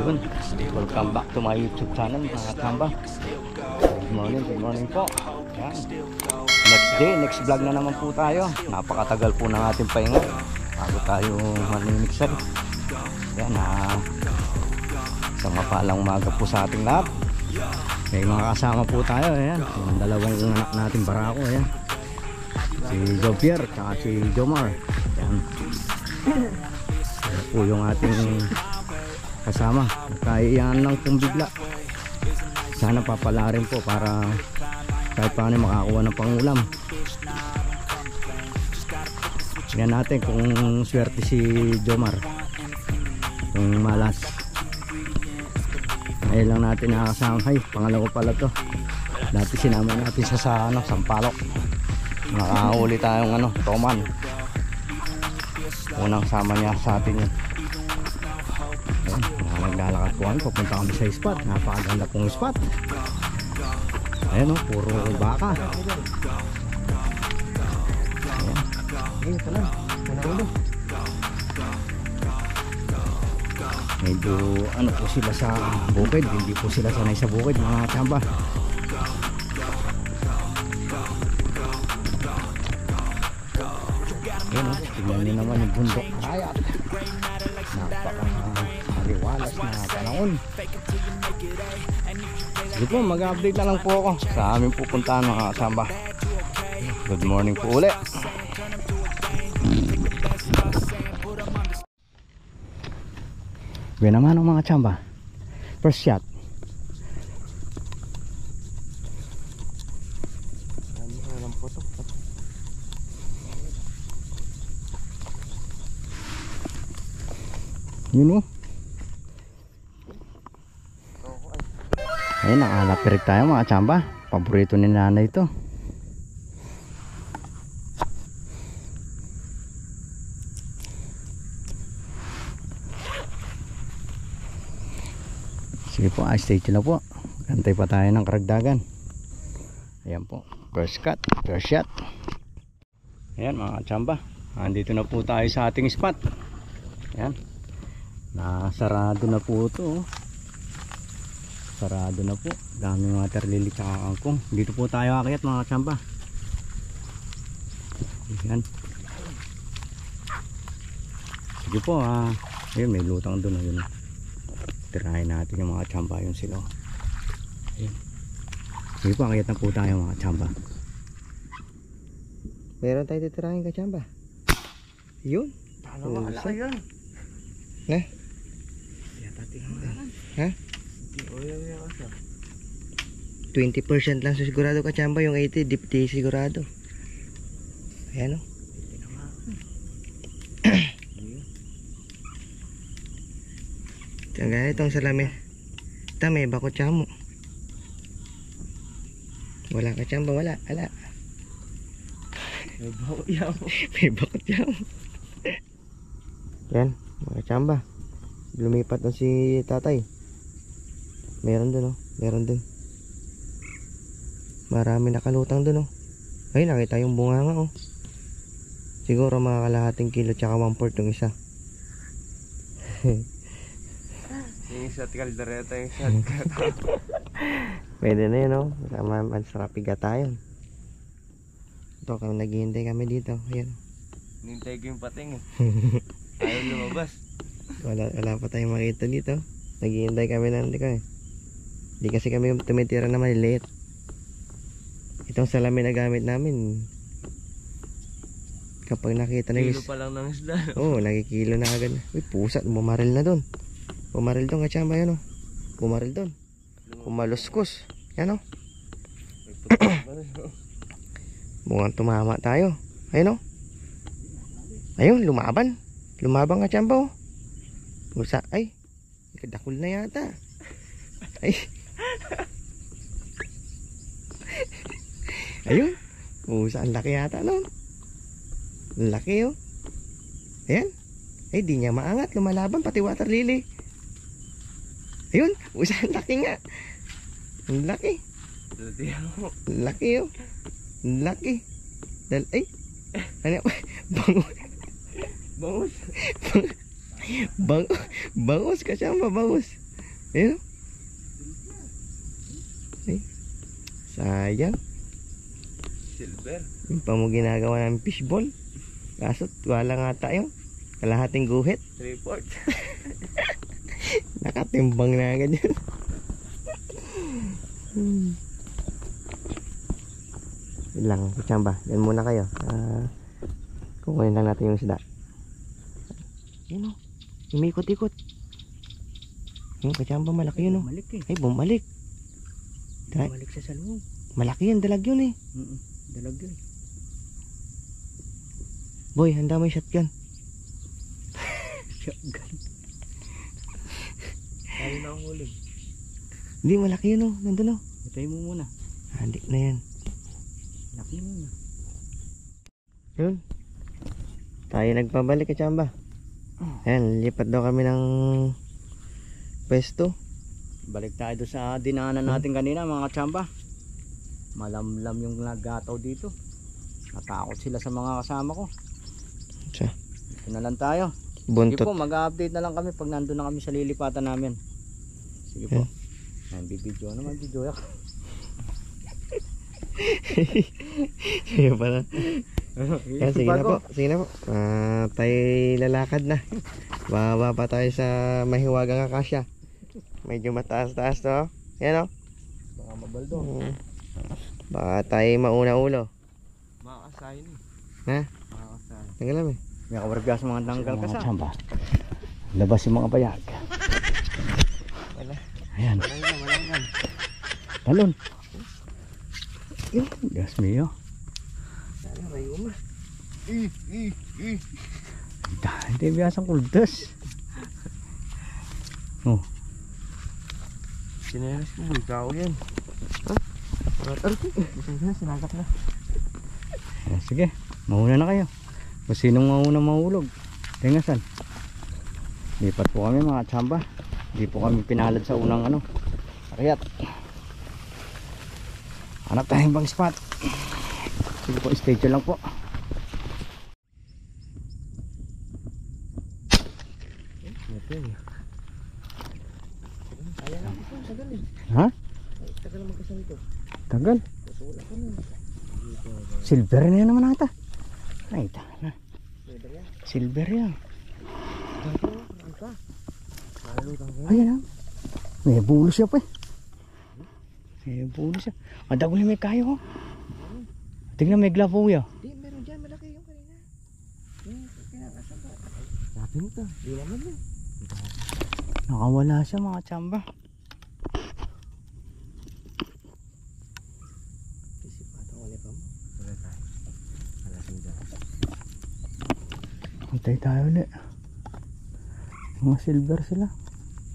Yun, welcome back to my YouTube channel mga kamba. Good morning po. Yan. Next day, next vlog na naman po tayo. Napakatagal po ng ating pahinga bago tayo manimixer. Yan, isang mapalang umaga po sa ating lahat. May mga kasama po tayo. Ayan, yung dalawang anak natin barako. Ayan, si Jovier at si Jomar. Ayan. Ayan po yung ating kasama. Kaiyan lang pong bigla. Sana papala rin po para kahit paano makakuha ng pangulam. Tingnan natin kung swerte si Jomar, yung malas. Ngayon lang natin nakasama. Ay, pangalawa pala to. Dati sinama natin sa Sampalok. Nakahuli tayong Toman. Unang sama niya sa atin yun. Naglalakad po kami, papunta kami sa spot. Napakaganda pong spot. Ayan o, puro baka. Ayan, ito lang. Medyo po sila sa bukid. Hindi po sila sanay sa bukid mga tsamba. Ayan o, tingnan nyo naman yung bundok Arayat. Napaka-aliwalas na panahon. Sige po, mag-update na lang po ako sa aming pupuntahan mga kasamba. Good morning po ulit. Bien naman ang mga tsamba. First shot. Yun o. Ayun, nakalapirik tayo mga tsamba. Paborito ni nanay ito. Sige po, stay tuned na po. Antay pa tayo ng karagdagan. Ayan po, first cut, first shot. Ayan mga tsamba, andito na po tayo sa ating spot. Ayan, nasarado na po ito. Sarado na po. Daming water lily tsaka kangkong. Dito po tayo akyat mga tsamba. Ayan. Sige po ayun, may lutang doon. Ayun. Tirahin natin yung mga tsamba yung sila. Ayan. Sige po, akyat na po tayo mga tsamba. Meron tayo titirahin ka tsamba. Yun. Dalawa, alaka yun. Ha? Ha? 20% lang sigurado ka tsamba, yung 80 di sigurado. Ayan o. Tanggalin itong salamin. Ito may bako tsamo. Wala ka tsamba, wala. May bako tsamo. May bako tsamo. Yan mga tsamba, lumipat na si tatay. Meron dun meron dun. Marami nakalutang dun Ay, nakita yung bunganga Siguro mga kalahating kilo tsaka 1/4 yung isa. Yung isa kaldereta, yung shotcut. Pwede na yun masarap igatayon. Ito kami naghihintay kami dito. Ayan. Nintay ko yung pating ayaw lumabas. Wala pa tayong makita dito. Naghihintay kami na Hindi kasi kami tumitira na maliliit. Itong salamin na gamit namin, kapag nakita na kilo pa lang ng isda. Oo, nagkikilo na agad. Uy, pusa, bumaril na doon. Bumaril doon katsamba yan Bumaril doon. Kumaluskos. Yan Mukhang tumama tayo. Ayun Ayun, lumaban. Lumabang katsamba Pusa, ay. Kadakul na yata. Ay. Ayun. Pusa, ang laki yata Ang laki Ayan. Ay, di niya maangat. Lumalaban, pati water lily. Ayun. Pusa, ang laki nga. Ang laki. Ang laki Ang laki. Ay. Ano? Bangus. Bangus ka siya, bangus. Ayun. Ay, sayang. Silver. Yung pa mo ginagawa ng fishball. Kaso wala nga tayo. Kalahating guhit. 3/4. Nakatimbang na agad yun. Yun lang, kutsamba. Yan muna kayo. Kukunin lang natin yung isda. Yun o. Umikot-ikot. Yung kutsamba malaki yun o. Bumalik eh. Ay, bumalik. Bumalik siya sa loob. Malaki yan, dalag yun eh. Dalag yun. Boy, handa mo yung shotgun. Shotgun. Tayo na ang huli. Hindi, malaki yun o. Nandun o. Itay mo muna. Handi na yan. Laki muna. Yun. Tayo nagpabalik kutsamba. Ayan, lipat daw kami ng pwesto. Balik tayo doon sa dinaanan natin kanina mga tsamba. Malamlam yung nagataw dito. Natakot sila sa mga kasama ko. Siya. Dito na lang tayo. Sige Buntot. po, mag-update na lang kami pag nandun na kami sa lilipatan namin. Sige po. Ayan, bibidyo naman, video yak. Sige pala. Yan, sige na po. Sige na po. Tayo lalakad na. Bababa pa tayo sa mahiwagang akasya. Medyo mataas-taas to. Yan o. Baka mabaldo. Baka tayo mauna ulo. Makakasahin eh. Ha? Makakasahin. Tanggalam eh. May kawarga sa mga tanggal ka sa. Labas yung mga bayag. Wala. Ayan. Malanggan. Talon. Gas mio. Sana rayo mo. Hindi biyasang kuldas. Oh. Sinelas mo. Ikaw yan. Ha? Bisang na, sinagap na. Sige, mauna na kayo. Kung sinong mauna mahulog. Tingasan. Lipat po kami mga tsamba. Hindi po kami pinalad sa unang akyat. Hanap tayong bang spot. Sige po, stay tuned lang po. Ha? Tagal magkasal ito. Tagal. Wala ka nun. Silver na yan naman ata. Ay, na. Silver yan. Ayan ah. May bulo siya pa eh. May bulo siya. Ang dago niya may kayo. Tingnan may glove po yan. Di, meron dyan. Malaki yung kanina. Yung kinakasal ka. Sabi mo ka. Di naman yun. Nakawala siya mga tsamba. Kasi pata wala pa mo. Wala tayo. Alasing dyan. Hintay tayo ulit. Mga silver sila.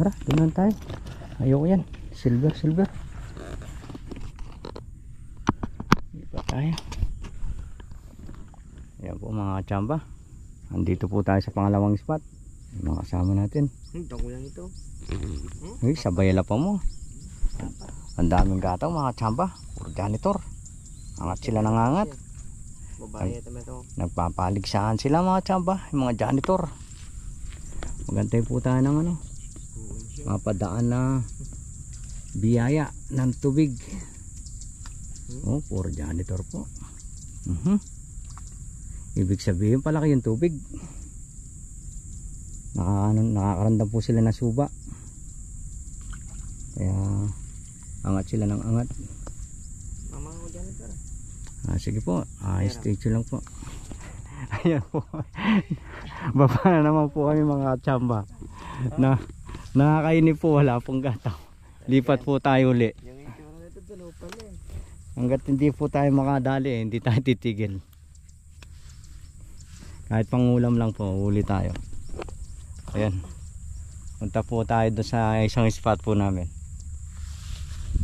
Tara, tunan tayo. Ayoko yan. Silver. Iba tayo. Ayan po mga tsamba. Andito po tayo sa pangalawang spot. Yung mga kasama natin. Dako lang ito. Uy, sabay la pa mo. Ang daming gataw mga tsamba. Puro janitor. Angat sila nangangat. Babae ito ito. Nagpapaligsaan sila mga tsamba. Yung mga janitor. Magantay po tayo ng mapadaan na biyaya ng tubig. Oh, puro janitor po. Ibig sabihin palaki yung tubig. Nakakarandam po sila ng suba. Kaya angat sila ng angat. Mama ko dyan ito. Sige po, stay tuned lang po. Ayan po. Baba na naman po kami mga tsamba. Nakakainip po, wala pong gataw. Lipat po tayo uli. Yung itsura na ito dalaw pala eh. Hanggat hindi po tayo makadali, hindi tayo titigil. Kahit pangulam lang po, uli tayo. Ayan. Punta po tayo doon sa isang spot po namin.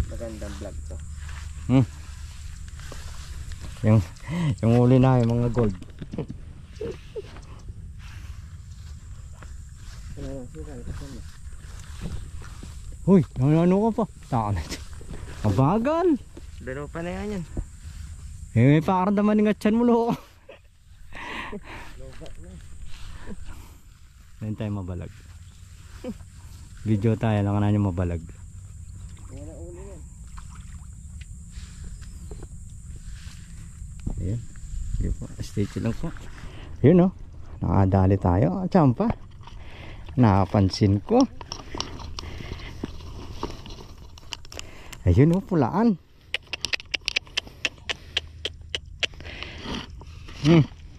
Magandang vlog to. Yung uli namin mga gold. Uy, ano ka pa? Taka na ito. Mabagal. Dalaw pa na yan. May pakaramdaman ng atyan mo loko. Ngayon tayo mabalag. Video tayo lang na nyo mabalag. Ayan. Sige po. Stay tuned lang po. Yun o. Nakadali tayo. Champa. Napansin ko. Ayun o. Pulaan.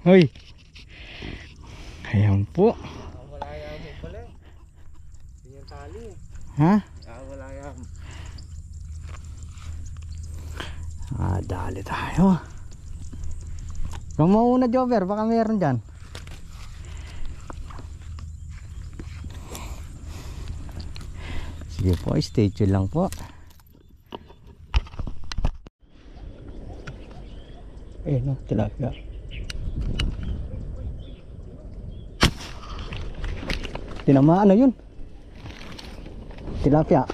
Hoy. Ayan po. Wala yan mo pala. Yun yung tali. Ha? Wala yan. Dali tayo. Kung mauna Jover, baka meron dyan. Sige po, stay tuned lang po. No, tilapia. Tinamaan na yun. Tilapia.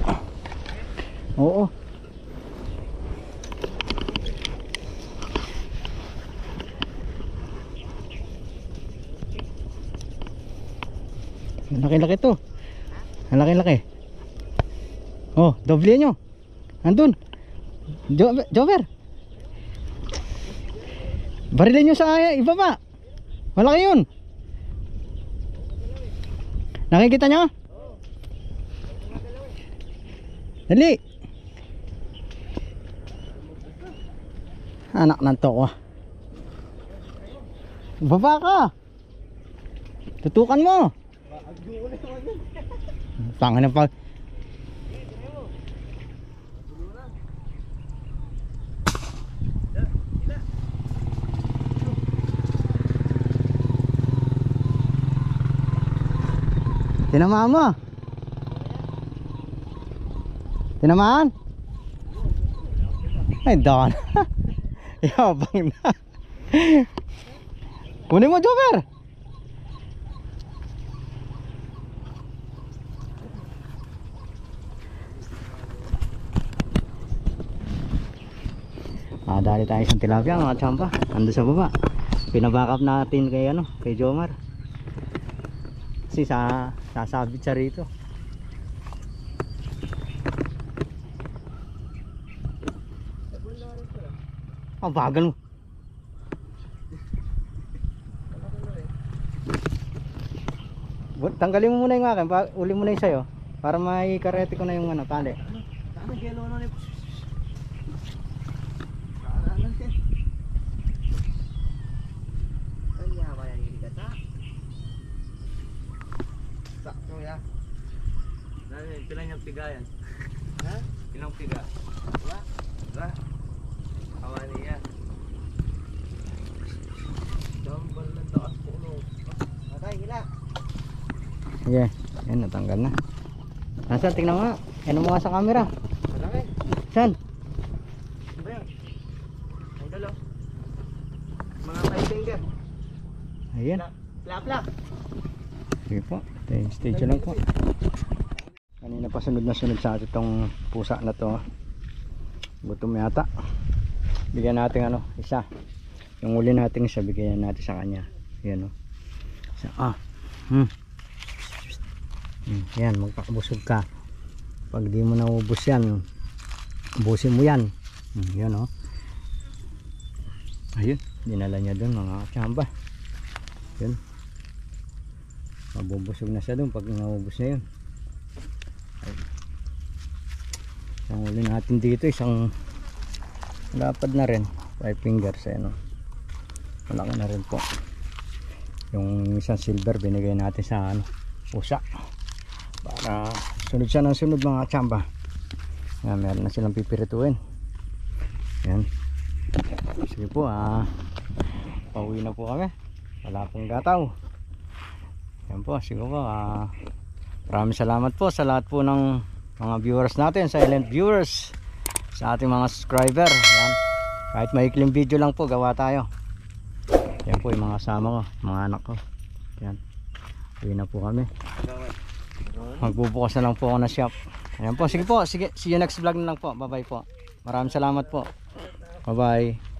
Oo. Laki-laki to. Ang laki-laki. Oh, doble nyo. Andun. Jover. Barilin nyo sa iba pa. Malaki yun. Nakikita nyo? Dali. Anak ng toko. Baba ka. Tutukan mo. Tanga na pa. Tinamaan mo. Tinamaan. Ay, doon. Yabang na. Kunin mo, Joker. Dali tayo sa tilapia mga tsampa. Ando sa baba. Pinabackup natin kay kay Jomar. Kasi sasabit siya rito. Ang bagal mo. Tanggalin mo muna yung akin, uli mo na yung sayo para may karete ko na yung tali. Pilang yung piga yan? Ha? Pilang piga? Wala? Wala? Awali yan. Dambal na taas po no. Patay, hila. Sige, yan natanggal na. Nasaan? Tingnan mo nga. Yan mo nga sa camera. Malaki. Saan? Ano yan? Ang dalo. Mga 5 finger. Ayan. Plap-plap. Sige po. Stay tuned lang po. Kanina pa sunod na sunod sa atin itong pusa na to. Gutom yata. Bigyan natin isa. Yung uli natin isa, bigyan natin sa kanya. Yan o. Yan, magpakabusog ka. Pag di mo naubos yan, ubusin mo yan. Yan o. Ayun, dinala niya dun mga tsamba. Yun. Mabubusog na siya dun pag naubos na yun. Ang uli natin dito isang lapad na rin, 5 fingers malaki na rin po. Yung isang silver binigay natin sa pusa para sunod siya ng sunod mga tsamba. Yan, meron na silang pipirituin. Yan, sige po, pauwi na po kami, wala pong gataw. Yan po, sige po, maraming salamat po sa lahat po ng mga viewers natin, silent viewers, sa ating mga subscriber. Yan. Kahit maikling video lang po, gawa tayo. Yan po yung mga kasama ko, mga anak ko. Yan. Uwi na po kami. Magbubukas na lang po ako na shop. Ayan po, sige po, sige, see you next vlog na lang po. Bye bye po. Maraming salamat po. Bye bye.